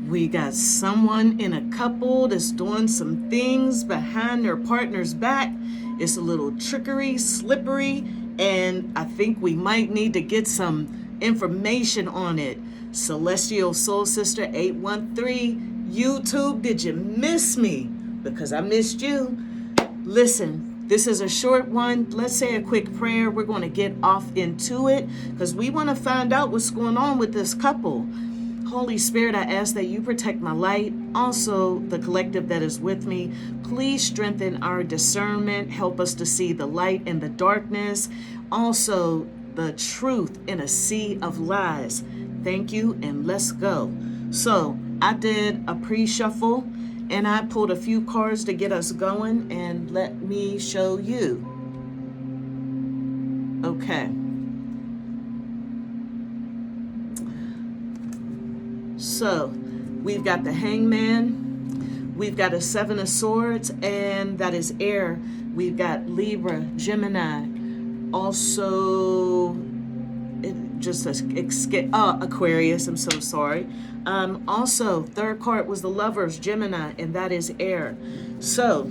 We got someone in a couple that's doing some things behind their partner's back. It's a little trickery, slippery, and I think we might need to get some information on it. Celestial Soul Sister 813, YouTube, did you miss me? Because I missed you. Listen, this is a short one. Let's say a quick prayer. We're going to get off into it because we want to find out what's going on with this couple. Holy Spirit, I ask that you protect my light, also the collective that is with me. Please strengthen our discernment. Help us to see the light in the darkness, also the truth in a sea of lies. Thank you, and let's go. So I did a pre-shuffle, and I pulled a few cards to get us going, and let me show you. Okay. So, we've got the Hangman, we've got a Seven of Swords, and that is air. We've got Libra, Gemini, also Aquarius, I'm so sorry. Also, third card was the Lovers, Gemini, and that is air. So,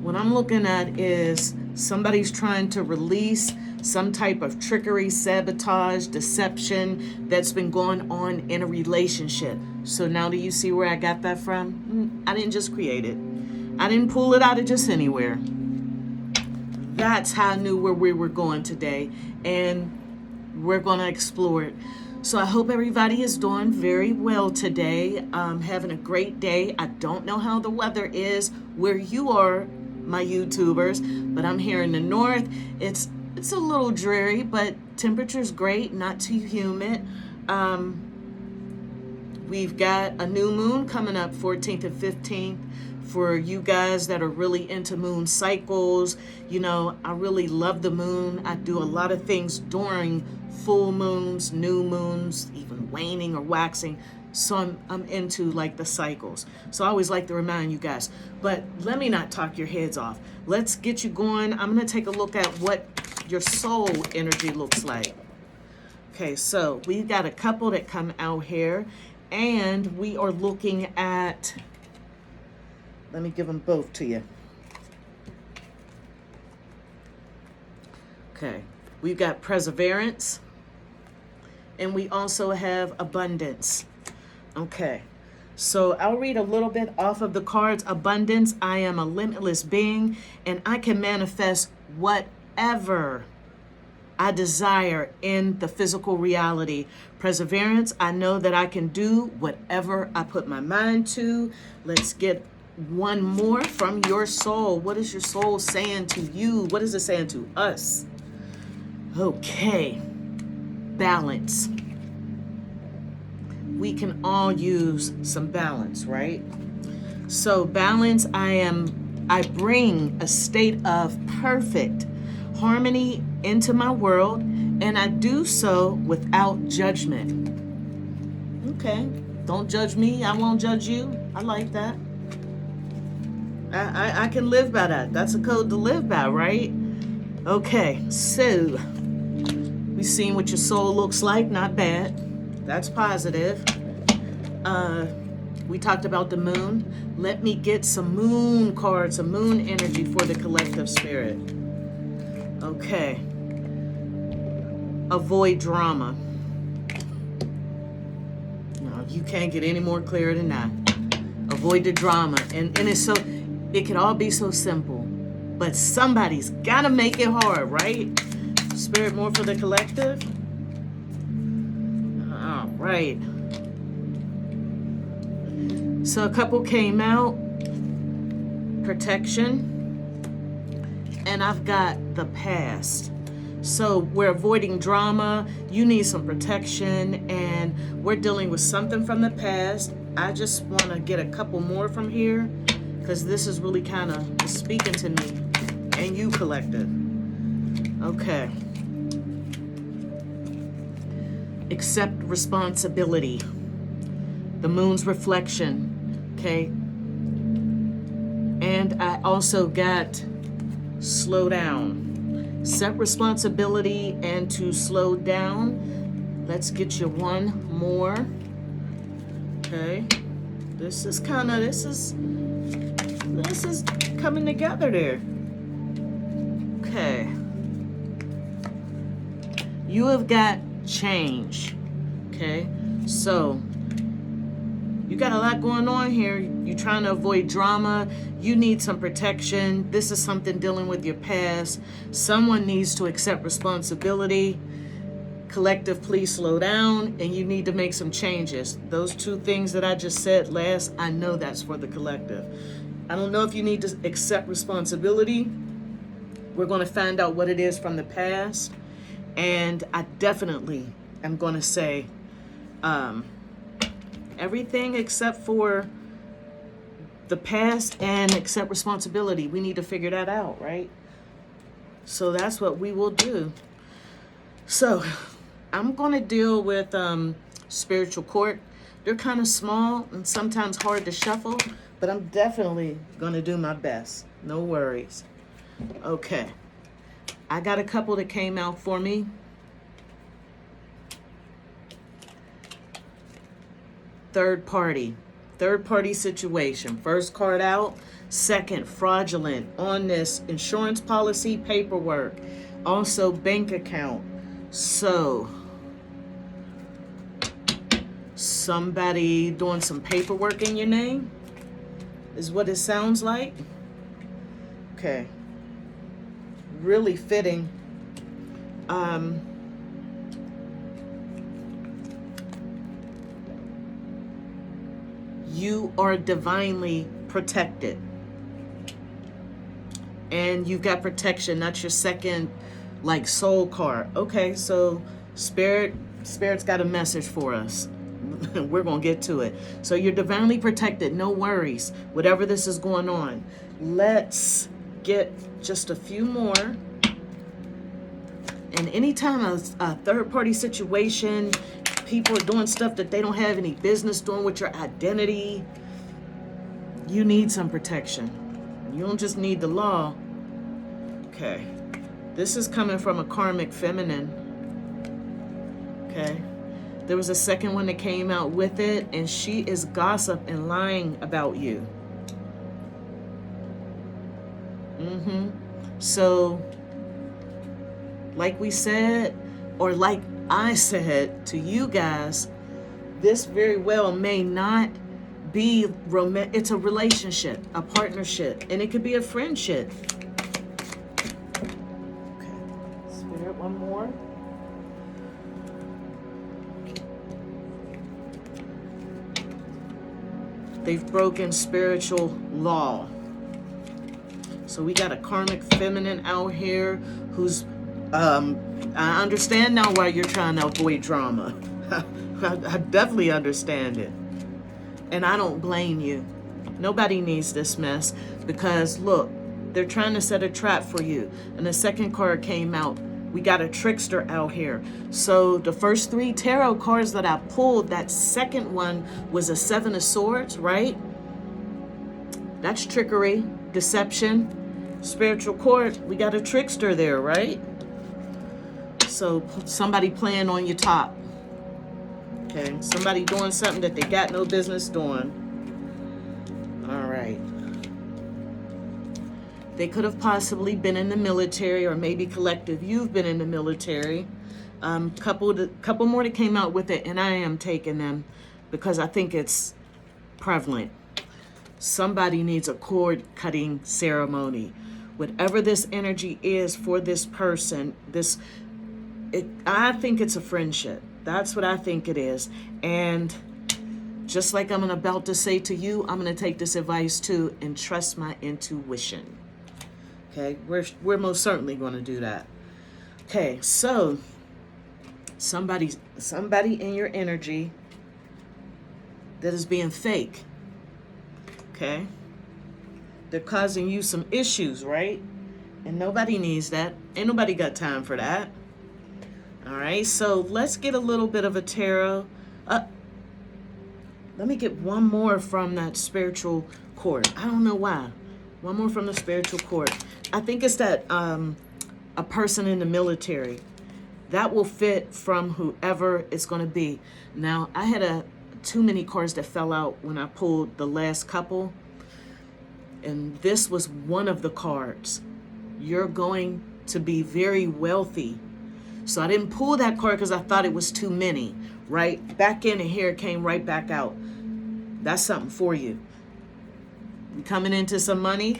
what I'm looking at is somebody's trying to release some type of trickery, sabotage, deception that's been going on in a relationship. So now do you see where I got that from? I didn't just create it. I didn't pull it out of just anywhere. That's how I knew where we were going today, and we're going to explore it. So I hope everybody is doing very well today, having a great day. I don't know how the weather is where you are, my YouTubers, but I'm here in the north. It's a little dreary, but temperature's great, not too humid. We've got a new moon coming up 14th and 15th. For you guys that are really into moon cycles, you know, I really love the moon. I do a lot of things during full moons, new moons, even waning or waxing. So I'm into like the cycles. So I always like to remind you guys. But let me not talk your heads off. Let's get you going. I'm going to take a look at what your soul energy looks like. Okay, so we've got a couple that come out here, and we are looking at, let me give them both to you. Okay, we've got perseverance, and we also have abundance. Okay, so I'll read a little bit off of the cards. Abundance, I am a limitless being, and I can manifest whatever I desire in the physical reality. Perseverance, I know that I can do whatever I put my mind to. Let's get one more from your soul. What is your soul saying to you? What is it saying to us? Okay, balance. We can all use some balance, right? So balance, I bring a state of perfect harmony into my world, and I do so without judgment. Okay, don't judge me, I won't judge you. I like that. I can live by that. That's a code to live by, right? Okay, so we've seen what your soul looks like. Not bad. That's positive. We talked about the moon. Let me get some moon cards, some moon energy for the collective spirit. Okay. Avoid drama. No, you can't get any more clear than that. Avoid the drama. And it's so, it can all be so simple, but somebody's got to make it hard, right? Spirit, more for the collective. All right. So a couple came out. Protection. And I've got the past. So we're avoiding drama. You need some protection, and we're dealing with something from the past. I just want to get a couple more from here, because this is really kind of speaking to me and you, collective. Okay. Accept responsibility. The moon's reflection. Okay. And I also got slow down. Set responsibility and to slow down. Let's get you one more. Okay. This is coming together there. Okay. You have got change. Okay. So you got a lot going on here. You're trying to avoid drama. You need some protection. This is something dealing with your past. Someone needs to accept responsibility. Collective, please slow down, and you need to make some changes. Those two things that I just said last, I know that's for the collective. I don't know if you need to accept responsibility. We're going to find out what it is from the past. And I definitely am going to say everything except for the past and accept responsibility. We need to figure that out, right? So that's what we will do. So I'm going to deal with spiritual court. They're kind of small and sometimes hard to shuffle, but I'm definitely going to do my best. No worries. Okay. I got a couple that came out for me. Third party situation. First card out. Second, fraudulent on this insurance policy paperwork. Also bank account. So somebody doing some paperwork in your name is what it sounds like. Okay. Really fitting. You are divinely protected. And you've got protection. That's your second, like, soul card. Okay, so Spirit's got a message for us. We're going to get to it. So you're divinely protected. No worries. Whatever this is going on. Let's get just a few more. And anytime a third-party situation, people are doing stuff that they don't have any business doing with your identity, you need some protection. You don't just need the law. Okay. This is coming from a karmic feminine. Okay. There was a second one that came out with it, and she is gossip and lying about you. So, like we said, or like I said to you guys, this very well may not be romantic. It's a relationship, a partnership, and it could be a friendship. Okay, Spirit, one more. They've broken spiritual law. So we got a karmic feminine out here who's, I understand now why you're trying to avoid drama. I definitely understand it. And I don't blame you. Nobody needs this mess because, look, they're trying to set a trap for you. And the second card came out. We got a trickster out here. So the first three tarot cards that I pulled, that second one was a Seven of Swords, right? That's trickery, deception. Spiritual court, we got a trickster there, right? So somebody playing on your top. Okay, somebody doing something that they got no business doing. All right. They could have possibly been in the military, or maybe collective, you've been in the military. Couple more that came out with it, and I am taking them because I think it's prevalent. Somebody needs a cord cutting ceremony. Whatever this energy is for this person, I think it's a friendship. That's what I think it is. And just like I'm about to say to you, I'm going to take this advice too and trust my intuition. Okay, we're most certainly going to do that. Okay, so somebody in your energy that is being fake. Okay, they're causing you some issues, right? And nobody needs that. Ain't nobody got time for that. All right, so let's get a little bit of a tarot. Let me get one more from that spiritual court. I don't know why. One more from the spiritual court. I think it's that a person in the military. That will fit from whoever it's going to be. Now, I had a too many cards that fell out when I pulled the last couple. And this was one of the cards. You're going to be very wealthy. So I didn't pull that card because I thought it was too many, right? Back in, and here it came right back out. That's something for you. You coming into some money?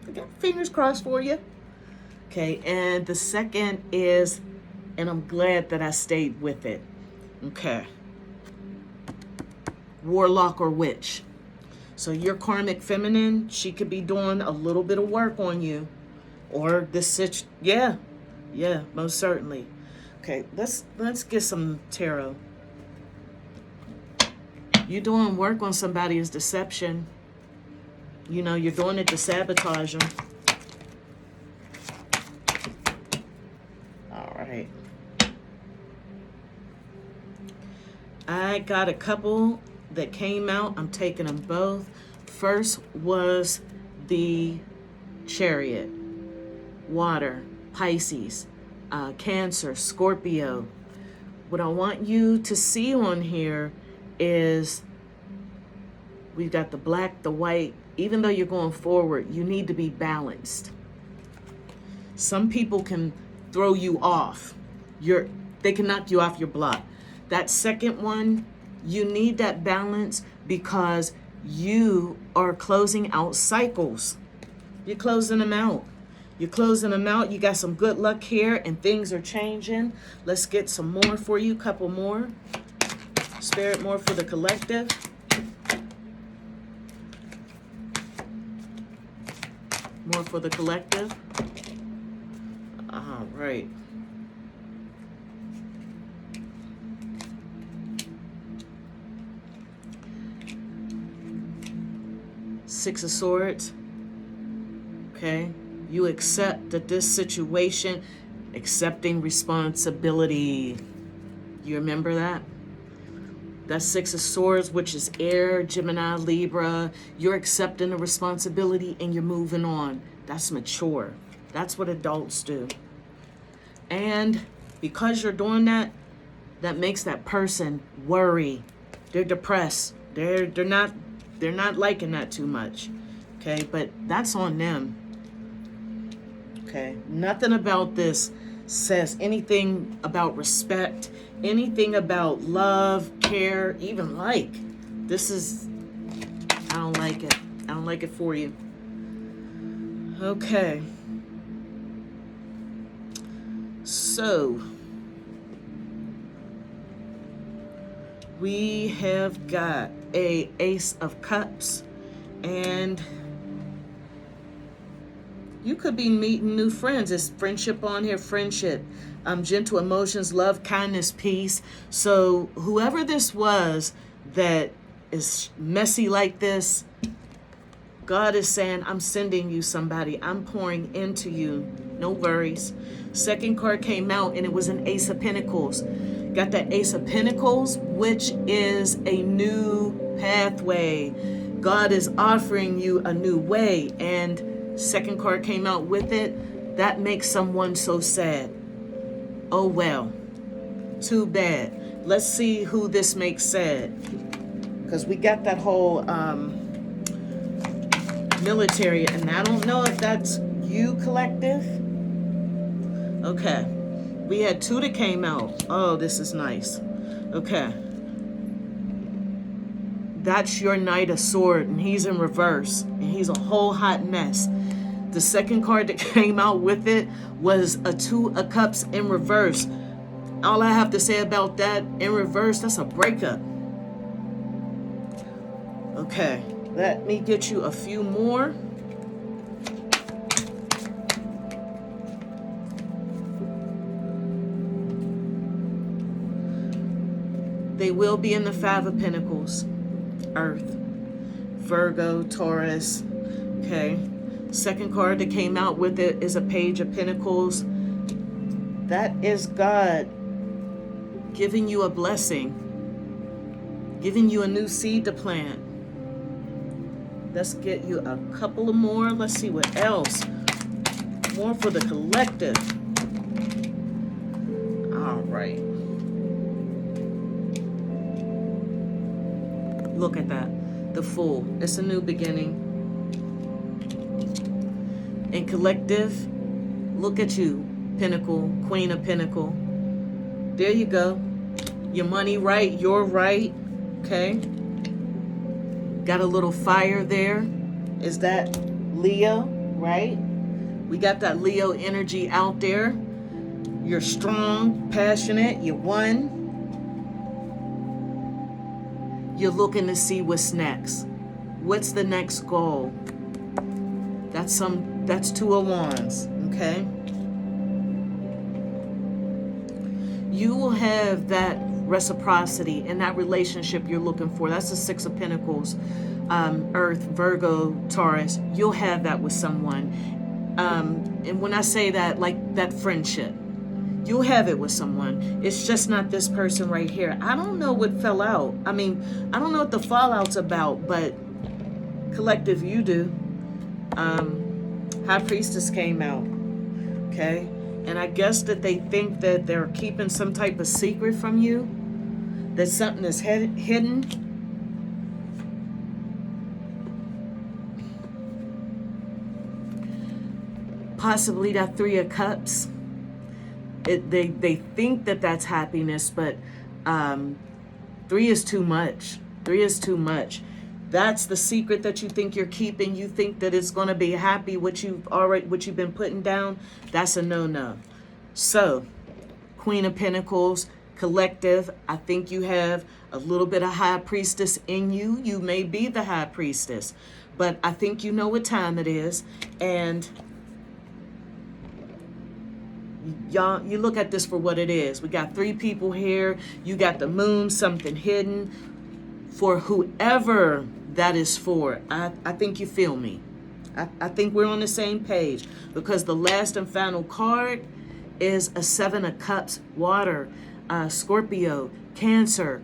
I got fingers crossed for you. Okay, and the second is, and I'm glad that I stayed with it. Okay. Warlock or witch. So your karmic feminine, she could be doing a little bit of work on you. Or this yeah, most certainly. Okay, let's get some tarot. You're doing work on somebody's deception. You know, you're doing it to sabotage them. All right. I got a couple that came out. I'm taking them both. First was the Chariot. Water, Pisces, Cancer, Scorpio. What I want you to see on here is we've got the black, the white. Even though you're going forward, you need to be balanced. Some people can throw you off. They can knock you off your block. That second one, you need that balance because you are closing out cycles. You're closing them out. You're closing them out. You got some good luck here and things are changing. Let's get some more for you, couple more. Spirit, more for the collective. More for the collective. All right. Six of Swords. Okay. You accept that this situation, accepting responsibility. You remember that? That's Six of Swords, which is air, Gemini, Libra. You're accepting the responsibility and you're moving on. That's mature. That's what adults do. And because you're doing that, that makes that person worry. They're depressed. They're not liking that too much. Okay, but that's on them. Okay, nothing about this says anything about respect, anything about love, care, even like. This is, I don't like it. I don't like it for you. Okay. So, we have got a Ace of Cups, and you could be meeting new friends. It's friendship on here, friendship, gentle emotions, love, kindness, peace. So whoever this was that is messy like this, God is saying, I'm sending you somebody. I'm pouring into you. No worries. Second card came out and it was an Ace of Pentacles. Got that Ace of Pentacles, which is a new pathway. God is offering you a new way, and second card came out with it. That makes someone so sad. Oh well, too bad. Let's see who this makes sad, because we got that whole military, and I don't know if that's you, collective. Okay, we had two that came out. Oh, this is nice. Okay, that's your Knight of Swords, and he's in reverse, and he's a whole hot mess. The second card that came out with it was a Two of Cups in reverse. All I have to say about that in reverse, that's a breakup. Okay, let me get you a few more. They will be in the Five of Pentacles. Earth, Virgo, Taurus. Okay. Second card that came out with it is a Page of Pentacles. That is God giving you a blessing, giving you a new seed to plant. Let's get you a couple of more. Let's see what else. More for the collective. All right. Look at that. The Fool. It's a new beginning. And collective, look at you, Pinnacle, Queen of Pinnacle. There you go. Your money right, you're right. Okay. Got a little fire there. Is that Leo, right? We got that Leo energy out there. You're strong, passionate, you won. You're looking to see what's next. What's the next goal? That's Two of Wands, okay? You will have that reciprocity in that relationship you're looking for. That's the Six of Pentacles, Earth, Virgo, Taurus. You'll have that with someone. And when I say that, like that friendship, you'll have it with someone. It's just not this person right here. I don't know what fell out. I mean, I don't know what the fallout's about, but collective, you do. High Priestess came out, okay? And I guess that they think that they're keeping some type of secret from you, that something is hidden. Possibly that Three of Cups. They think that that's happiness, but 3 is too much. 3 is too much. That's the secret that you think you're keeping. You think that it's going to be happy what you've been putting down. That's a no-no. So, Queen of Pentacles, collective. I think you have a little bit of High Priestess in you. You may be the High Priestess, but I think you know what time it is. And y'all, you look at this for what it is. We got 3 people here. You got the moon, something hidden. For whoever that is for, I think you feel me. I think we're on the same page, because the last and final card is a 7 of Cups, water, Scorpio, Cancer,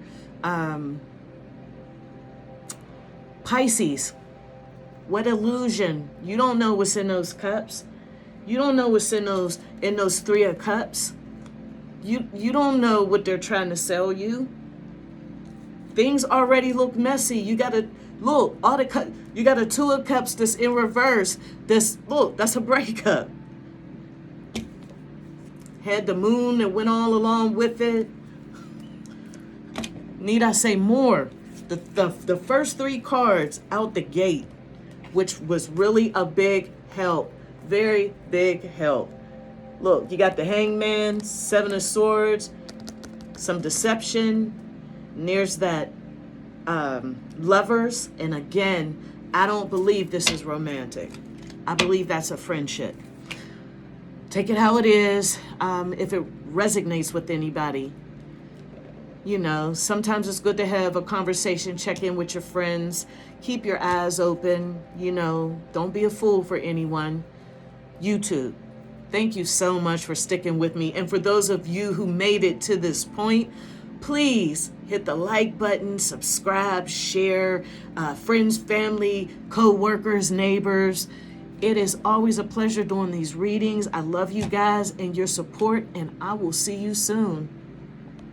Pisces. What illusion. You don't know what's in those cups. You don't know what's in those 3 of Cups. You don't know what they're trying to sell you. Things already look messy. You gotta look, you got a 2 of Cups that's in reverse. That's a breakup. Had the moon that went all along with it. Need I say more? The first 3 cards out the gate, which was really a big help. Very big help. Look, you got the Hangman, 7 of Swords, some deception. And there's that Lovers. And again, I don't believe this is romantic. I believe that's a friendship. Take it how it is. If it resonates with anybody, you know, sometimes it's good to have a conversation, check in with your friends, keep your eyes open, you know, don't be a fool for anyone. YouTube, thank you so much for sticking with me. And for those of you who made it to this point, please hit the like button, subscribe, share, friends, family, co-workers, neighbors. It is always a pleasure doing these readings. I love you guys and your support, and I will see you soon.